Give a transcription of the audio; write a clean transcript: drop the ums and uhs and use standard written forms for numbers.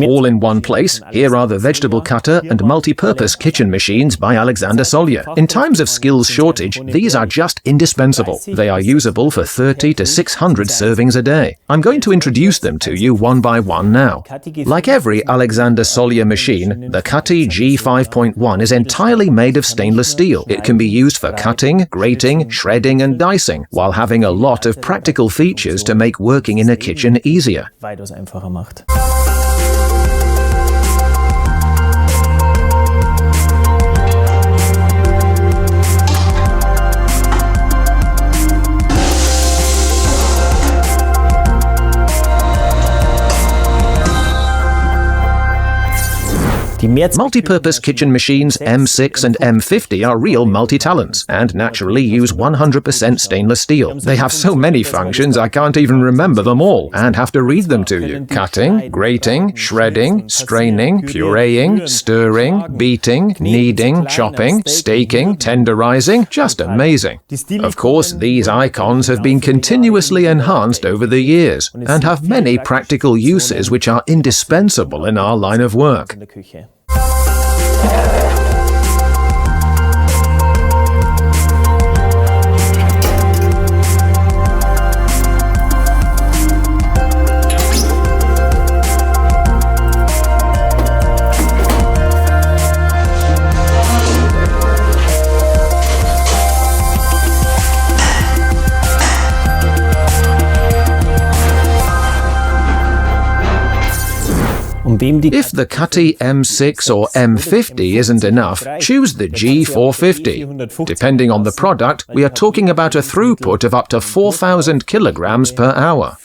All in one place, here are the vegetable cutter and multi-purpose kitchen machines by AlexanderSolia. In times of skills shortage, these are just indispensable. They are usable for 30 to 600 servings a day. I'm going to introduce them to you one by one now. Like every AlexanderSolia machine, the Cutty G5.1 is entirely made of stainless steel. It can be used for cutting, grating, shredding and dicing, while having a lot of practical features to make working in a kitchen easier. Multi-purpose kitchen machines M6 and M50 are real multi-talents and naturally use 100% stainless steel. They have so many functions I can't even remember them all and have to read them to you. Cutting, grating, shredding, straining, pureeing, stirring, beating, kneading, chopping, staking, tenderizing, just amazing. Of course, these icons have been continuously enhanced over the years and have many practical uses which are indispensable in our line of work. If the Cutty M6 or M50 isn't enough, choose the G450. Depending on the product, we are talking about a throughput of up to 4,000 kilograms per hour.